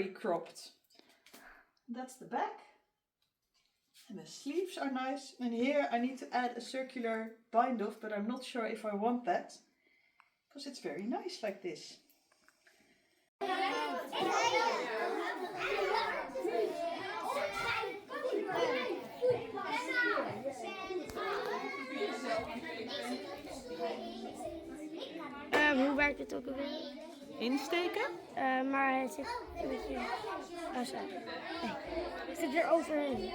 very cropped. That's the back. And the sleeves are nice. And here I need to add a circular bind off, but I'm not sure if I want that. Because it's very nice like this. Hoe werkt het ook alweer? Insteken? Maar het zit een beetje... Oh, zo. Nee. Het zit er overheen.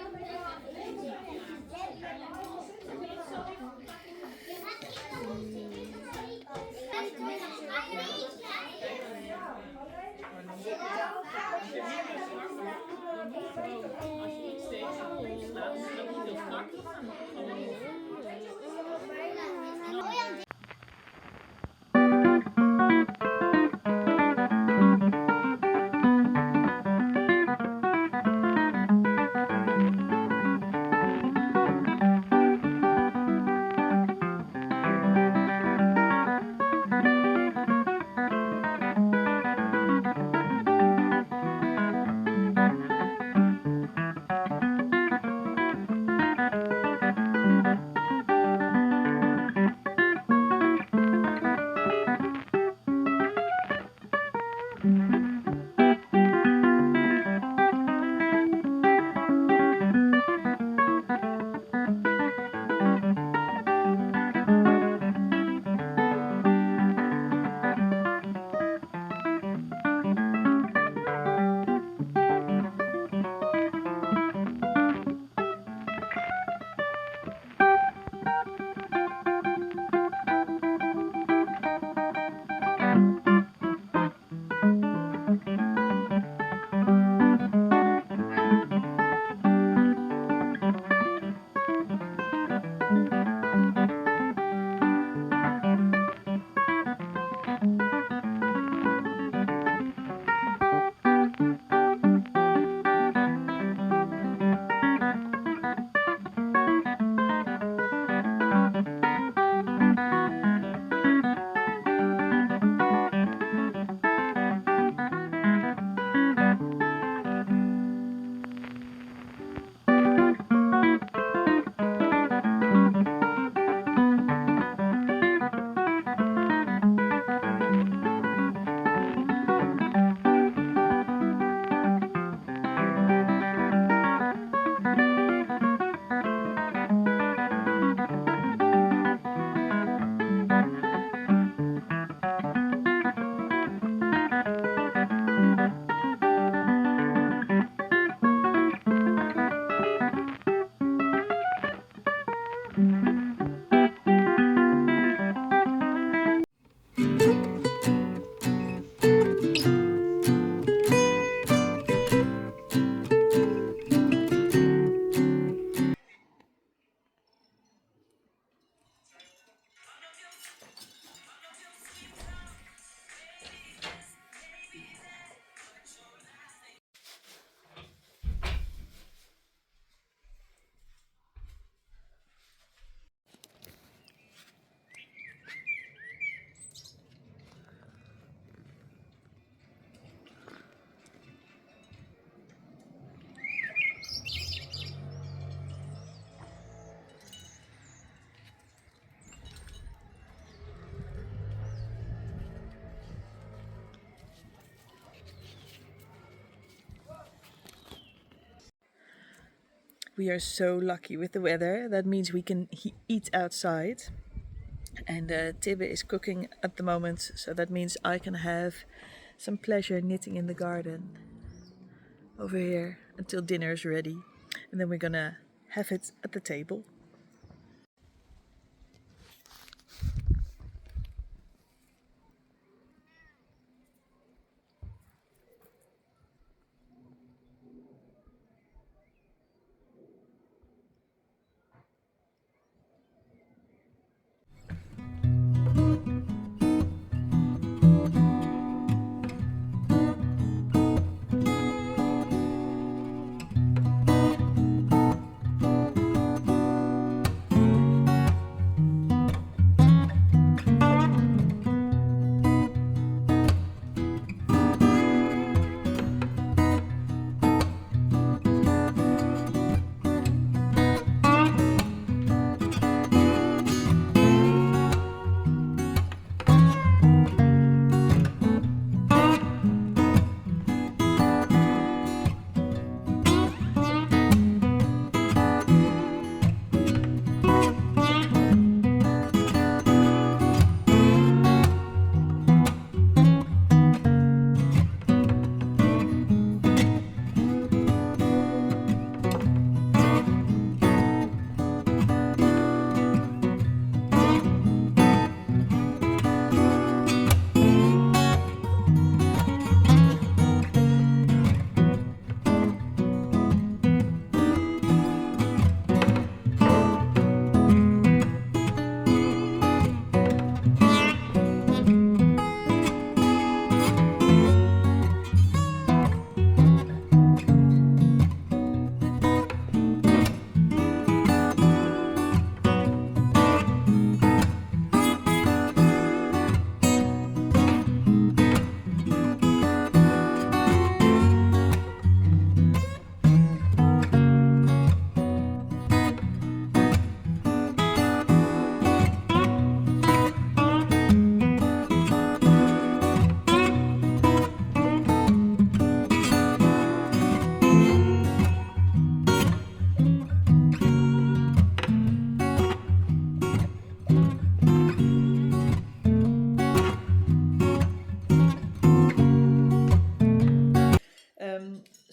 We are so lucky with the weather. That means we can eat outside. And Tibbe is cooking at the moment, so that means I can have some pleasure knitting in the garden over here until dinner is ready. And then we're gonna have it at the table.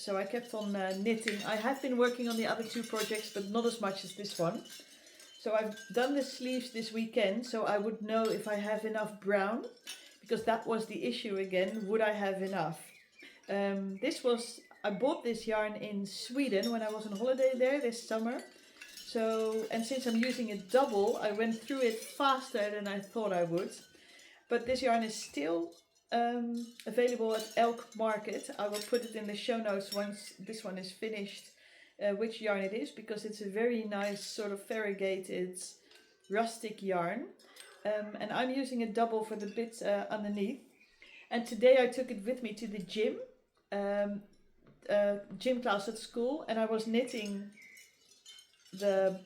so I kept on knitting. I have been working on the other two projects, but not as much as this one. So I've done the sleeves this weekend, so I would know if I have enough brown, because that was the issue again. Would I have enough? I bought this yarn in Sweden when I was on holiday there this summer. So, and since I'm using a double, I went through it faster than I thought I would. But this yarn is still available at Elk Market. I will put it in the show notes once this one is finished, which yarn it is, because it's a very nice sort of variegated rustic yarn. And I'm using a double for the bit underneath. And today I took it with me to the gym, gym class at school, and I was knitting the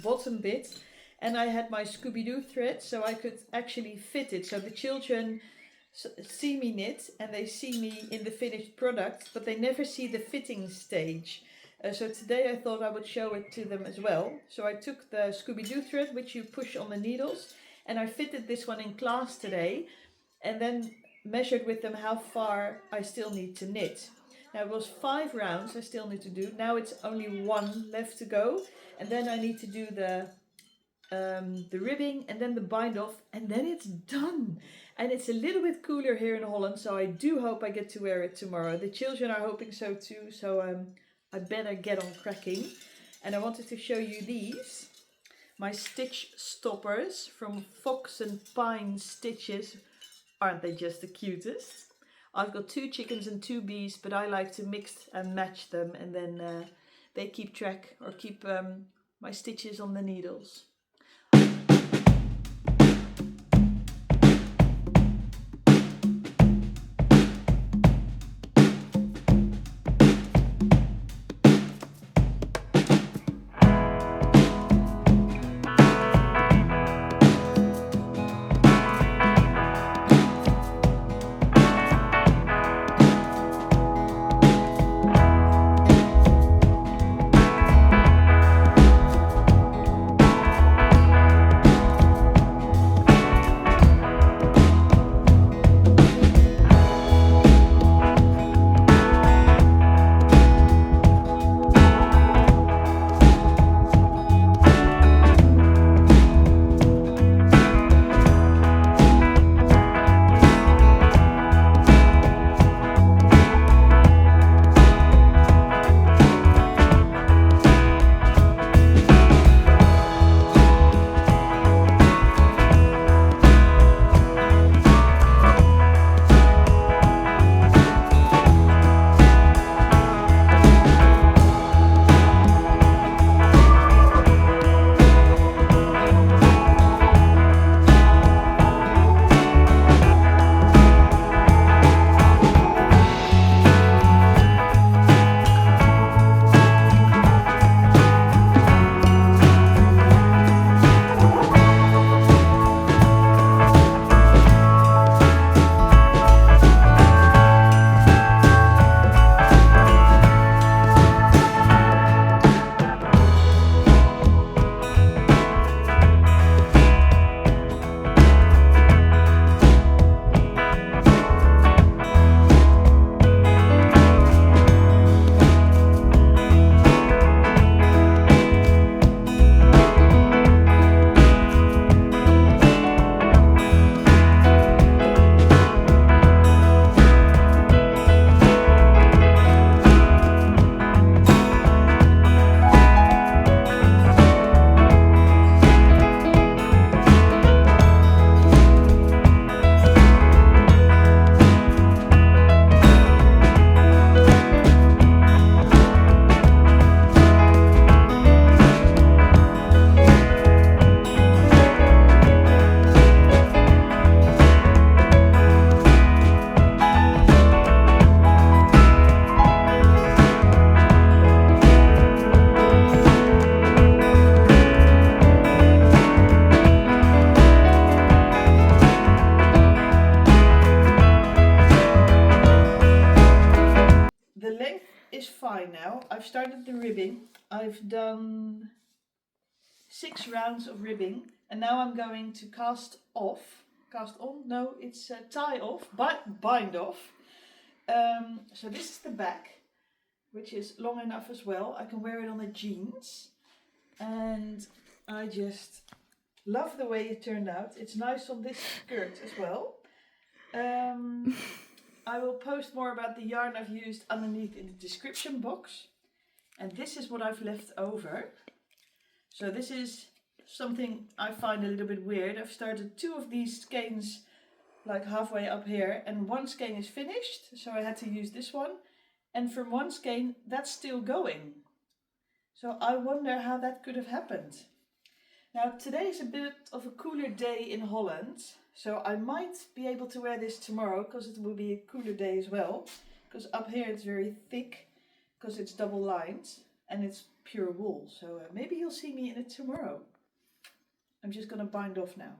bottom bit, and I had my Scooby-Doo thread, so I could actually fit it. So the children see me knit and they see me in the finished product, but they never see the fitting stage. So today I thought I would show it to them as well. So I took the Scooby-Doo thread, which you push on the needles, and I fitted this one in class today, and then measured with them how far I still need to knit. Now it was 5 rounds I still need to do. Now it's only 1 left to go, and then I need to do the ribbing and then the bind off, and then it's done. And it's a little bit cooler here in Holland, so I do hope I get to wear it tomorrow. The children are hoping so too, so I better get on cracking. And I wanted to show you these, my stitch stoppers from Fox and Pine Stitches. Aren't they just the cutest? I've got 2 chickens and 2 bees, but I like to mix and match them, and then they keep track or keep my stitches on the needles. Now I've started the ribbing. I've done 6 rounds of ribbing, and now I'm going to cast on, no, it's tie off, bind off So this is the back, which is long enough as well. I can wear it on the jeans, and I just love the way it turned out. It's nice on this skirt as well. I will post more about the yarn I've used underneath in the description box. And this is what I've left over. So this is something I find a little bit weird. I've started 2 of these skeins like halfway up here, and 1 skein is finished, so I had to use this one. And from 1 skein, that's still going. So I wonder how that could have happened. Now today is a bit of a cooler day in Holland, so I might be able to wear this tomorrow because it will be a cooler day as well. Because up here it's very thick, because it's double lined and it's pure wool. So maybe you'll see me in it tomorrow. I'm just gonna bind off now.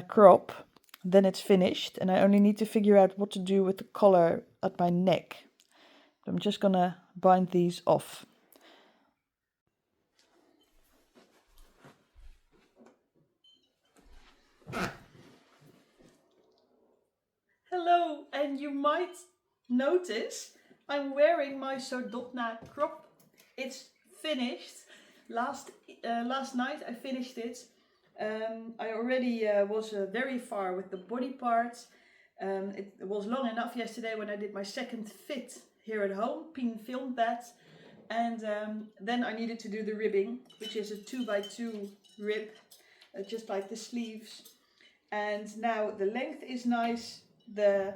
Crop, then it's finished, and I only need to figure out what to do with the collar at my neck. I'm just gonna bind these off. Hello, and you might notice I'm wearing my soldotna crop. It's finished. Last night I finished it. I already was very far with the body parts. It was long enough yesterday when I did my second fit here at home. Pien filmed that, and then I needed to do the ribbing, which is a 2x2 rib, just like the sleeves. And now the length is nice, the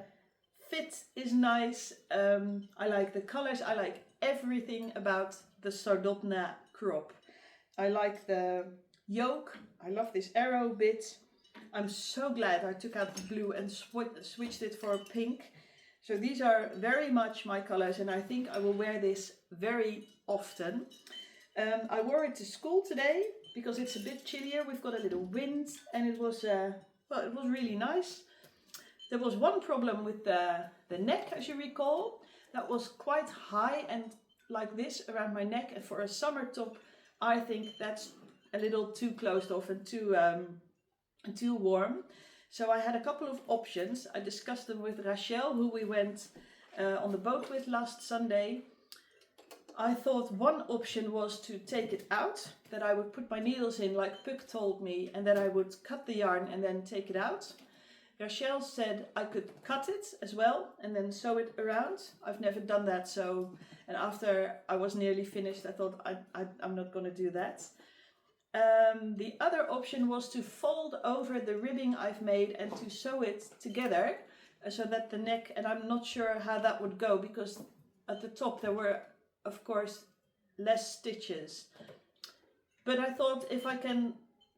fit is nice. I like the colors, I like everything about the soldotna crop. I like the yoke. I love this arrow bit. I'm so glad I took out the blue and switched it for pink. So these are very much my colors, and I think I will wear this very often. I wore it to school today because it's a bit chillier. We've got a little wind, and it was well, it was really nice. There was one problem with the neck, as you recall. That was quite high and like this around my neck, and for a summer top I think that's a little too closed off and too warm. So I had a couple of options. I discussed them with Rachel, who we went on the boat with last Sunday. I thought one option was to take it out, that I would put my needles in like Puck told me, and then I would cut the yarn and then take it out. Rachel said I could cut it as well and then sew it around. I've never done that, so, and after I was nearly finished I thought I'm not going to do that. The other option was to fold over the ribbing I've made and to sew it together so that the neck, and I'm not sure how that would go because at the top there were of course less stitches. But I thought if I can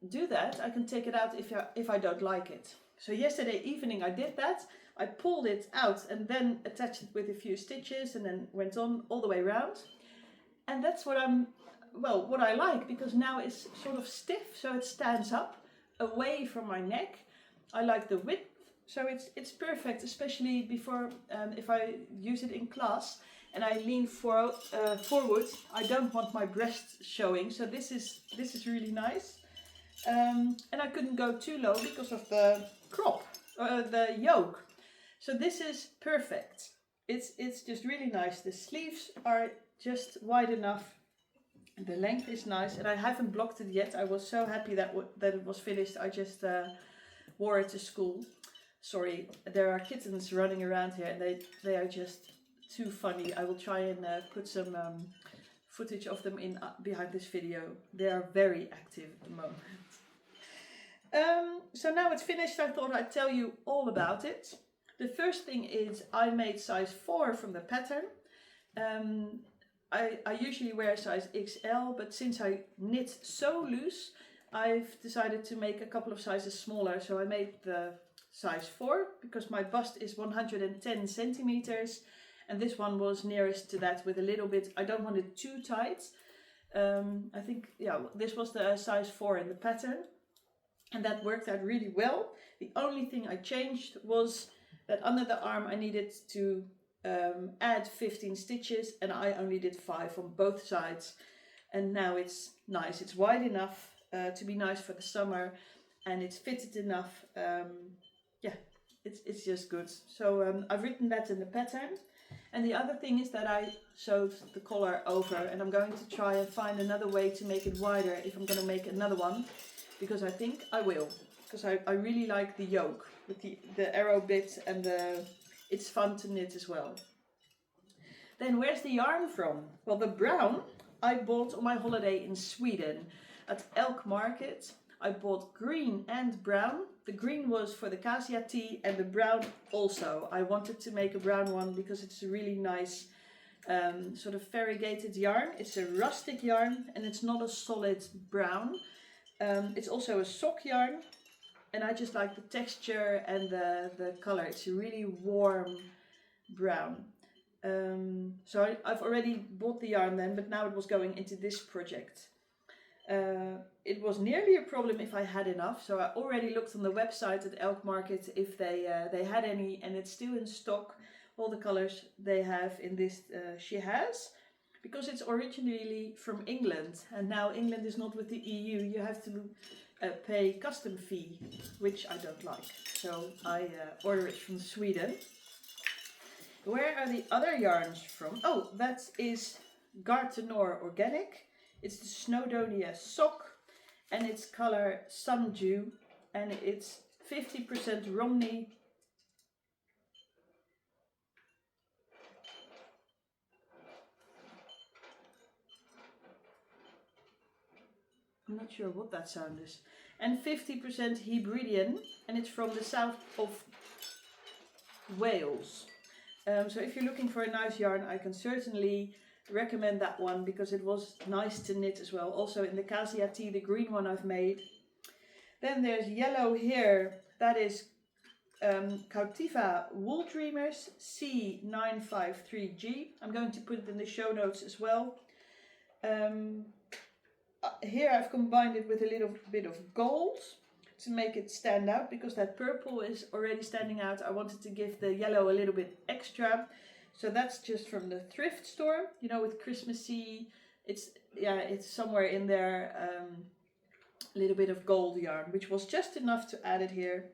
do that, I can take it out if I don't like it. So yesterday evening I did that. I pulled it out and then attached it with a few stitches and then went on all the way around. And that's what what I like, because now it's sort of stiff, so it stands up away from my neck. I like the width, so it's perfect, especially before if I use it in class and I lean forward. I don't want my breast showing, so this is really nice. And I couldn't go too low because of the crop, the yoke. So this is perfect. It's just really nice. The sleeves are just wide enough. The length is nice, and I haven't blocked it yet. I was so happy that it was finished. I just wore it to school. Sorry, there are kittens running around here, and they are just too funny. I will try and put some footage of them in behind this video. They are very active at the moment. So now it's finished. I thought I'd tell you all about it. The first thing is I made size 4 from the pattern. I usually wear size XL, but since I knit so loose, I've decided to make a couple of sizes smaller. So I made the size 4 because my bust is 110 centimeters, and this one was nearest to that with a little bit. I don't want it too tight. I think, yeah, this was the size 4 in the pattern, and that worked out really well. The only thing I changed was that under the arm I needed to add 15 stitches, and I only did 5 on both sides, and now it's nice. It's wide enough to be nice for the summer, and it's fitted enough. Yeah, it's just good. So I've written that in the pattern, and the other thing is that I sewed the collar over, and I'm going to try and find another way to make it wider if I'm going to make another one, because I think I will, because I really like the yoke with the arrow bit, and it's fun to knit as well. Then where's the yarn from? Well, the brown I bought on my holiday in Sweden at Elk Market. I bought green and brown. The green was for the casia tea, and the brown also. I wanted to make a brown one because it's a really nice sort of variegated yarn. It's a rustic yarn, and it's not a solid brown. It's also a sock yarn. And I just like the texture and the color. It's a really warm brown. So I've already bought the yarn then, but now it was going into this project. It was nearly a problem if I had enough. So I already looked on the website at Elk Market if they had any, and it's still in stock. All the colors they have in this she has. Because it's originally from England, and now England is not with the EU. You have to pay custom fee, which I don't like. So I order it from Sweden. Where are the other yarns from? Oh, that is Garthenor Organic. It's the snowdonia sock, and it's color sundew, and it's 50% Romney. I'm not sure what that sound is. And 50% Hebridean, and it's from the south of Wales. So if you're looking for a nice yarn, I can certainly recommend that one, because it was nice to knit as well. Also in the casia tea, the green one I've made. Then there's yellow here. That is Cautica wooldreamers C953G. I'm going to put it in the show notes as well. Here I've combined it with a little bit of gold to make it stand out, because that purple is already standing out. I wanted to give the yellow a little bit extra. So that's just from the thrift store, you know, with Christmassy. It's somewhere in there, a little bit of gold yarn, which was just enough to add it here.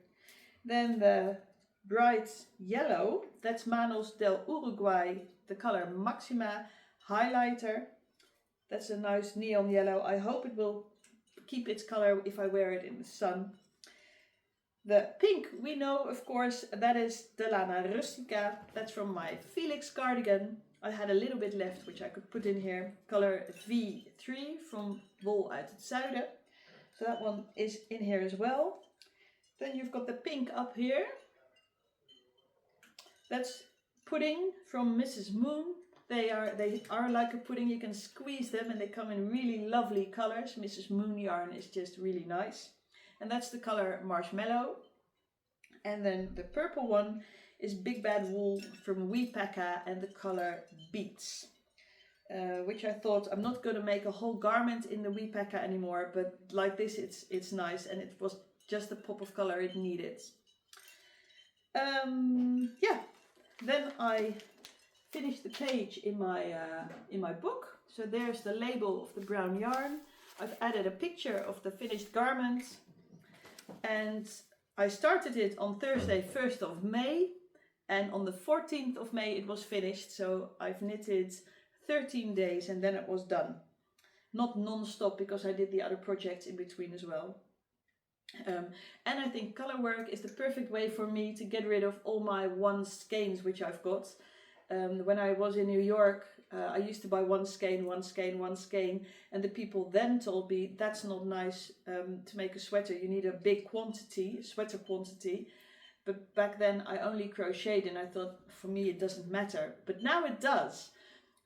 Then the bright yellow, that's Manos del Urugay, the color Maxima highlighter. That's a nice neon yellow. I hope it will keep its color if I wear it in the sun. The pink, we know, of course, that is the Lana Rustica. That's from my Felix cardigan. I had a little bit left, which I could put in here. Color V3 from Wol uit het Zuiden. So that one is in here as well. Then you've got the pink up here. That's pudding from Mrs. Moon. They are like a pudding. You can squeeze them, and they come in really lovely colors. Mrs. Moon yarn is just really nice. And that's the color marshmellow. And then the purple one is Big Bad Wool from Weepaca and the color Beets. Which I thought, I'm not going to make a whole garment in the weepaca anymore, but like this it's nice, and it was just the pop of color it needed. Yeah, then I finished the page in my book. So there's the label of the brown yarn. I've added a picture of the finished garment, and I started it on Thursday 1st of May, and on the 14th of May it was finished. So I've knitted 13 days and then it was done. Not non-stop, because I did the other projects in between as well. And I think color work is the perfect way for me to get rid of all my one skeins which I've got. When I was in New York, I used to buy one skein, and the people then told me that's not nice to make a sweater. You need a big quantity, sweater quantity. But back then I only crocheted, and I thought for me it doesn't matter. But now it does.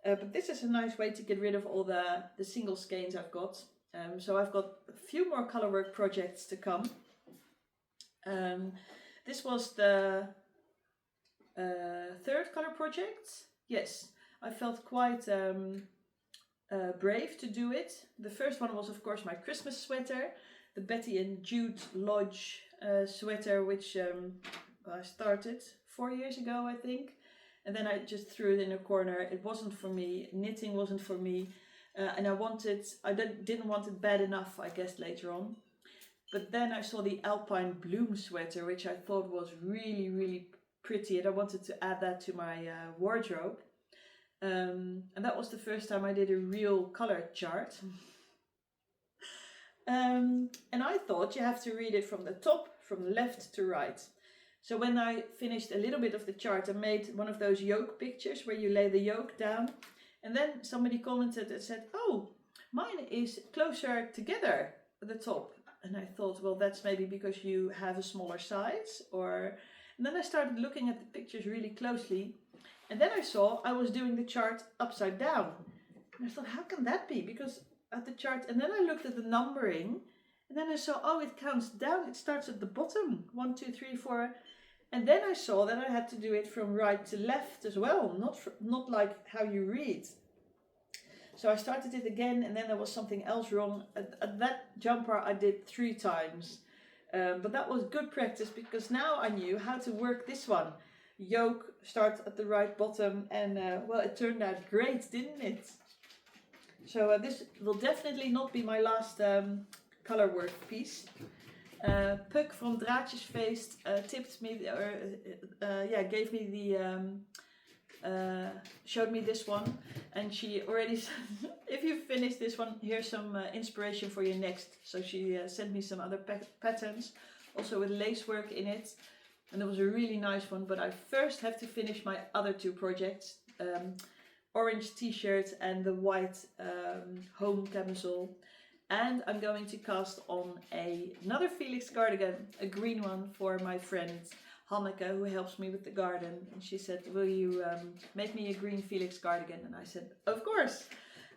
But this is a nice way to get rid of all the single skeins I've got. So I've got a few more color work projects to come. This was the third color project. Yes, I felt quite brave to do it. The first one was of course my Christmas sweater, the Betty and Jude Lodge sweater, which I started 4 years ago, I think. And then I just threw it in a corner. It wasn't for me. Knitting wasn't for me. And I didn't want it bad enough, I guess, later on. But then I saw the Alpine Bloom sweater, which I thought was really, really pretty. And I wanted to add that to my wardrobe. And that was the first time I did a real color chart. And I thought you have to read it from the top, from left to right. So when I finished a little bit of the chart, I made one of those yoke pictures where you lay the yoke down. And then somebody commented and said, oh, mine is closer together at the top. And I thought, well, that's maybe because you have a smaller size. And then I started looking at the pictures really closely. And then I saw I was doing the chart upside down. And I thought, how can that be? Because at the chart, and then I looked at the numbering. And then I saw, oh, it counts down. It starts at the bottom. 1, 2, 3, 4. And then I saw that I had to do it from right to left as well, not like how you read. So I started it again, and then there was something else wrong. At that jumper I did 3 times. But that was good practice, because now I knew how to work this one. Yoke starts at the right bottom, and well, it turned out great, didn't it? So this will definitely not be my last color work piece. Puck from Draadjesfeest tipped me, gave me showed me this one, and she already said, if you finish this one, here's some inspiration for your next. So she sent me some other patterns, also with lace work in it, and it was a really nice one. But I first have to finish my other 2 projects, orange t-shirt and the white home camisole. And I'm going to cast on another Felix cardigan, a green one, for my friend Hanneke, who helps me with the garden. And she said, will you make me a green Felix cardigan? And I said, of course.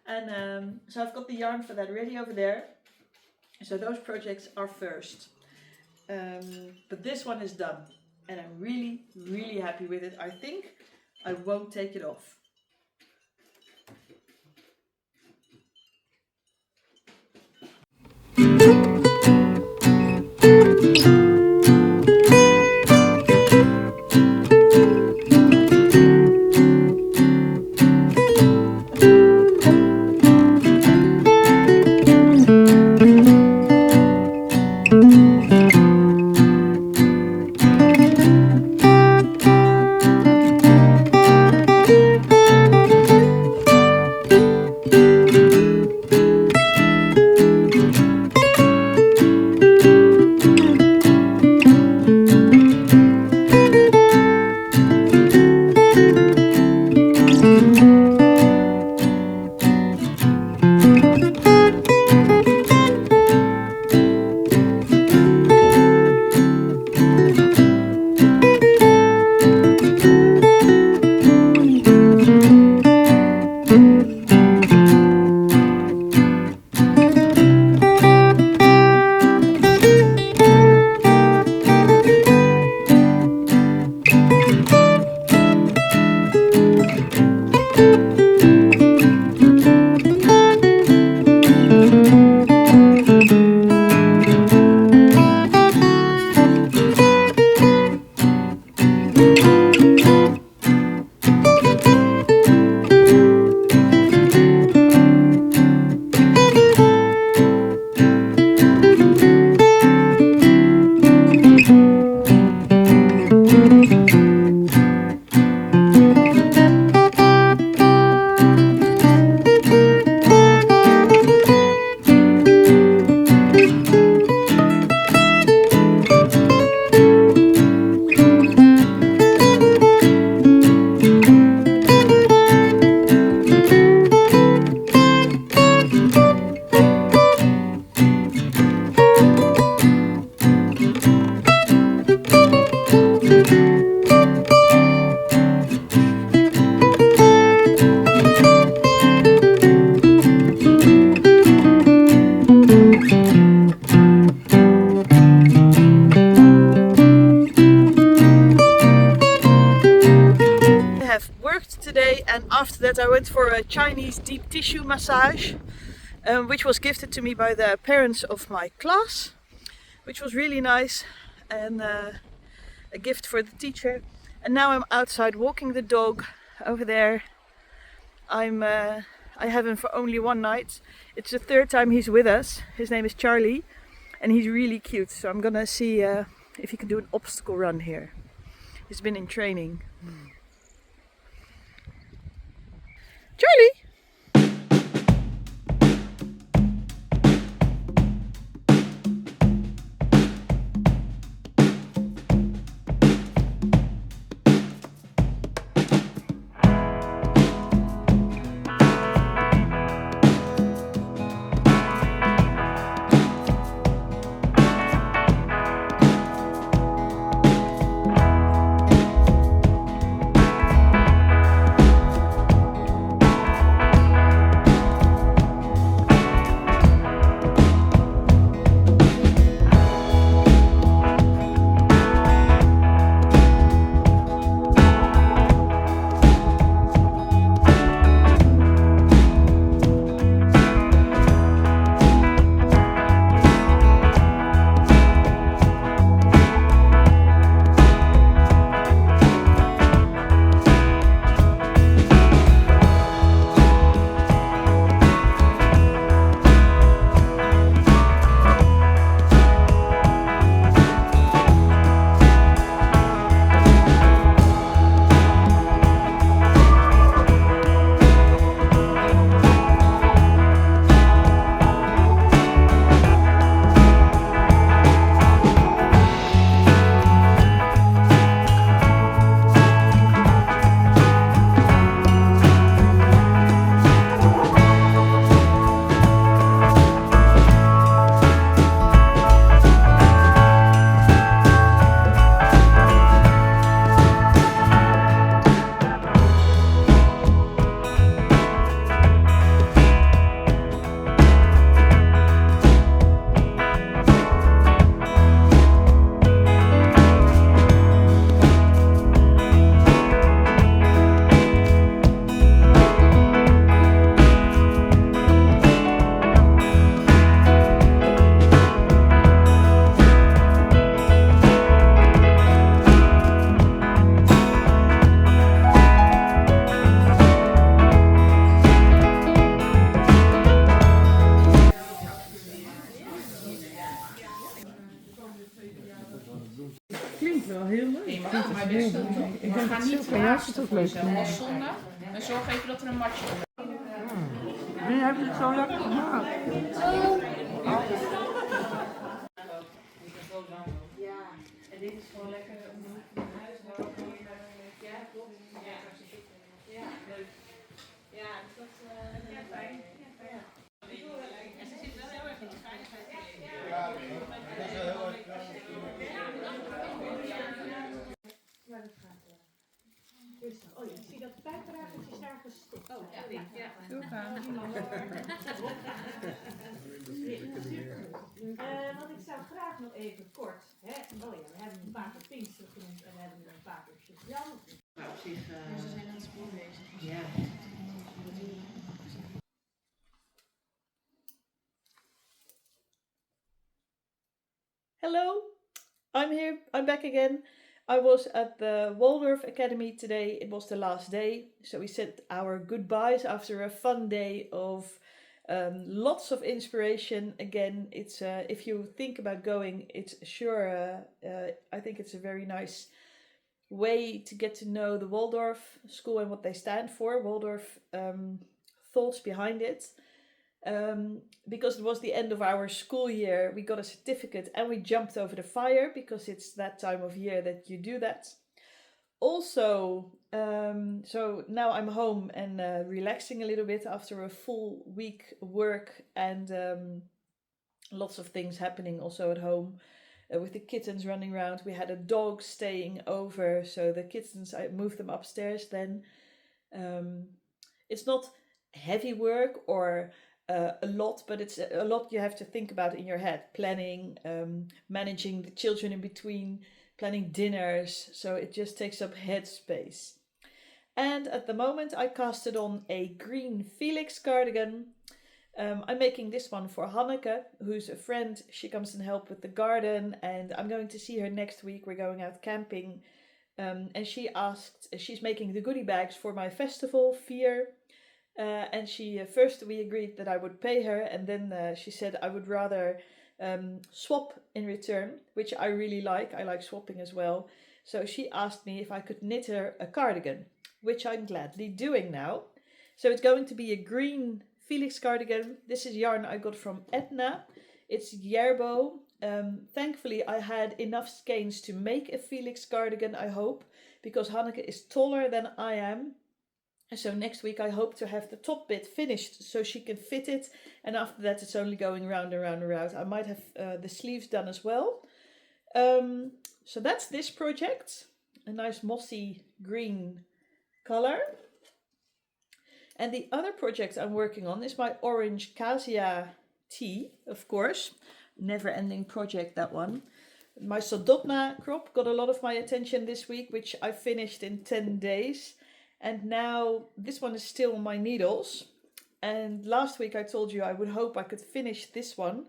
And so I've got the yarn for that ready over there. So those projects are first. But this one is done. And I'm really, really happy with it. I think I won't take it off. have worked today, and after that I went for a Chinese deep tissue massage, which was gifted to me by the parents of my class, which was really nice, and a gift for the teacher. And now I'm outside walking the dog over there. I have him for only one night. It's the third time he's with us. His name is Charlie, and he's really cute. So I'm gonna see if he can do an obstacle run here. He's been in training. Charlie! Klinkt wel heel leuk. Nee, maar maar best wel toch. Maar ga niet graag zelf zondag. En zorg even dat er een matje komt. Wie heeft het zo lekker gemaakt? Ja, en dit is gewoon lekker om in huis te houden. Ja, klopt. Ja, leuk. Ja, dat is fijn. Ja. En ze zit wel heel erg in de veiligheid. Ja, dat is heel erg. Ja, dat gaat. Oh ja, ik zie dat bijdragertjes daar gestikt. Oh, ja. Doe gaan. Want ik zou graag nog even kort. Hè? Oh ja, we hebben een paar keer Pinkster genoemd en we hebben een paar keer Jan. Nou, op zich. Ze zijn aan het spoor bezig. Ja. Hello, I'm here, I'm back again. I was at the Waldorf Academy today. It was the last day, so we said our goodbyes after a fun day of lots of inspiration. Again, it's if you think about going, it's sure, I think it's a very nice way to get to know the Waldorf school and what they stand for, Waldorf thoughts behind it. Because it was the end of our school year, we got a certificate and we jumped over the fire because it's that time of year that you do that. Also, so now I'm home and relaxing a little bit after a full week work and lots of things happening also at home. With the kittens running around, we had a dog staying over, so the kittens, I moved them upstairs then. It's not heavy work or a lot, but it's a lot you have to think about in your head. Planning, managing the children in between, planning dinners, so it just takes up headspace. And at the moment I casted on a green Felix cardigan. I'm making this one for Hanneke, who's a friend. She comes and helps with the garden, and I'm going to see her next week. We're going out camping. And she's making the goodie bags for my festival, Fear. And first we agreed that I would pay her, and then she said I would rather swap in return, which I really like. I like swapping as well. So she asked me if I could knit her a cardigan, which I'm gladly doing now. So it's going to be a green Felix cardigan. This is yarn I got from Etna. It's Järbo. Thankfully I had enough skeins to make a Felix cardigan, I hope, because Hanneke is taller than I am. So next week I hope to have the top bit finished so she can fit it, and after that it's only going round and round and round. I might have the sleeves done as well. So that's this project, a nice mossy green color. And the other project I'm working on is my orange casia tea, of course. Never ending project, that one. My soldotna crop got a lot of my attention this week, which I finished in 10 days. And now this one is still on my needles. And last week I told you I would hope I could finish this one.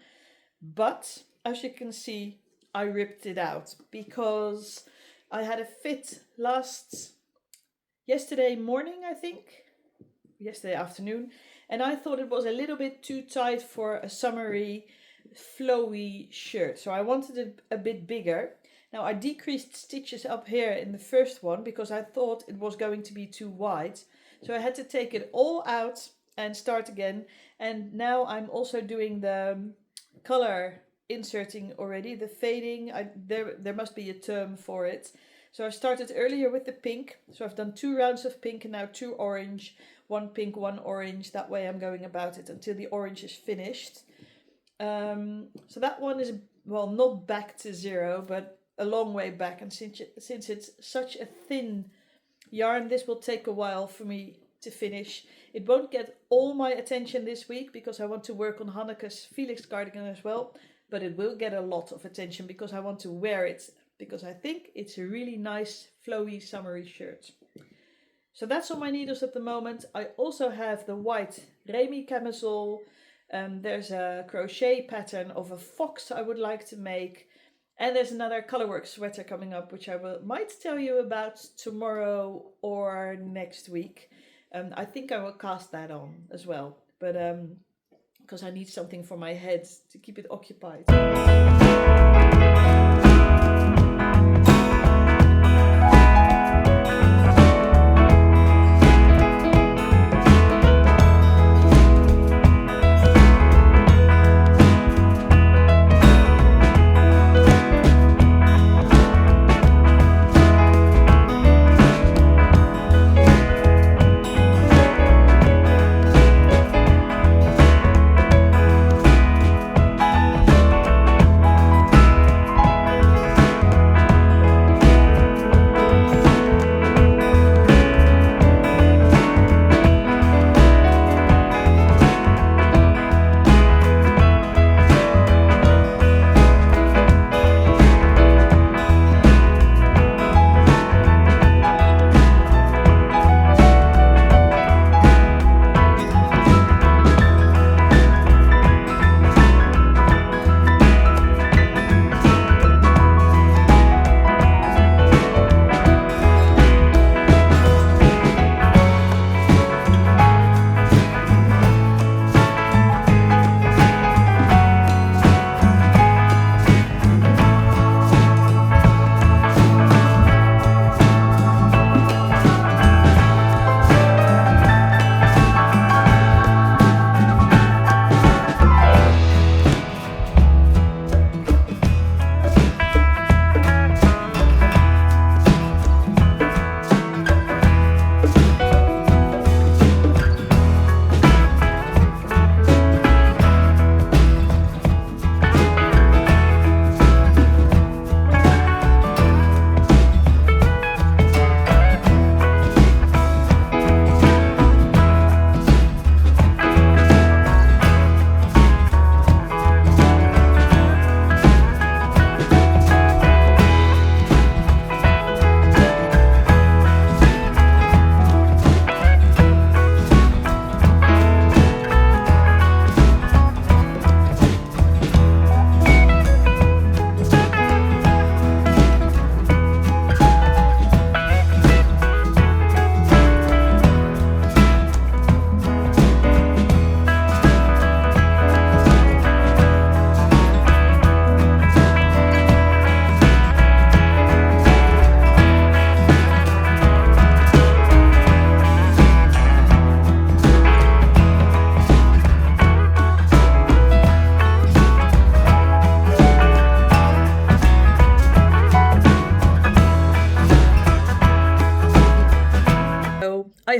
But as you can see, I ripped it out because I had a fit yesterday morning, I think. Yesterday afternoon, and I thought it was a little bit too tight for a summery flowy shirt, so I wanted it a bit bigger. Now I decreased stitches up here in the first one because I thought it was going to be too wide, so I had to take it all out and start again. And now I'm also doing the color inserting already, the fading. There must be a term for it. So I started earlier with the pink, so I've done 2 rounds of pink and now 2 orange. 1 pink, 1 orange. That way I'm going about it until the orange is finished. So that one is, well, not back to zero, but a long way back. And since it's such a thin yarn, this will take a while for me to finish. It won't get all my attention this week because I want to work on Hanneke's Felix cardigan as well. But it will get a lot of attention because I want to wear it. Because I think it's a really nice, flowy, summery shirt. So that's on my needles at the moment. I also have the white Remy camisole. There's a crochet pattern of a fox I would like to make. And there's another colorwork sweater coming up, which I might tell you about tomorrow or next week. I think I will cast that on as well. But because I need something for my head to keep it occupied.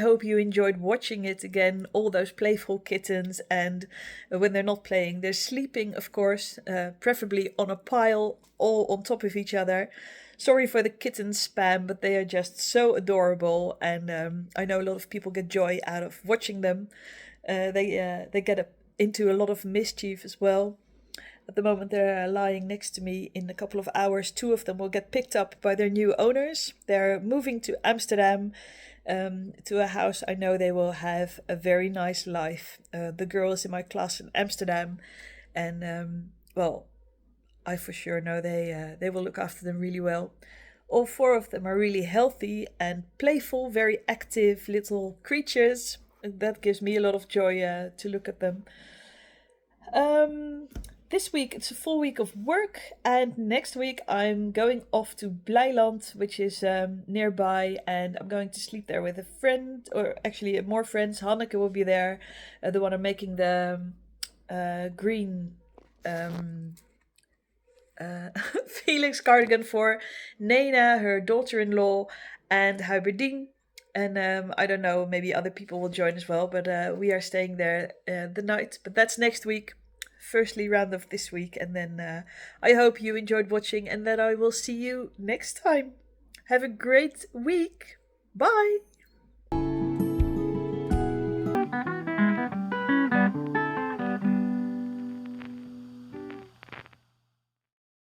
hope you enjoyed watching it again, all those playful kittens, and when they're not playing, they're sleeping, of course, preferably on a pile, all on top of each other. Sorry for the kitten spam, but they are just so adorable, and I know a lot of people get joy out of watching them. They get into a lot of mischief as well. At the moment, they're lying next to me. In a couple of hours, 2 of them will get picked up by their new owners. They're moving to Amsterdam, to a house I know they will have a very nice life. The girl is in my class in Amsterdam, and well, I for sure know they will look after them really well. All 4 of them are really healthy and playful, very active little creatures. That gives me a lot of joy to look at them. This week it's a full week of work, and next week I'm going off to Blijland, which is nearby, and I'm going to sleep there with a friend, or actually more friends. Hanneke will be there, the one I'm making the green Felix cardigan for, Nena, her daughter-in-law, and Huberdine. And I don't know, maybe other people will join as well, but we are staying there the night. But that's next week. Firstly, round of this week, and then I hope you enjoyed watching, and that I will see you next time. Have a great week. Bye.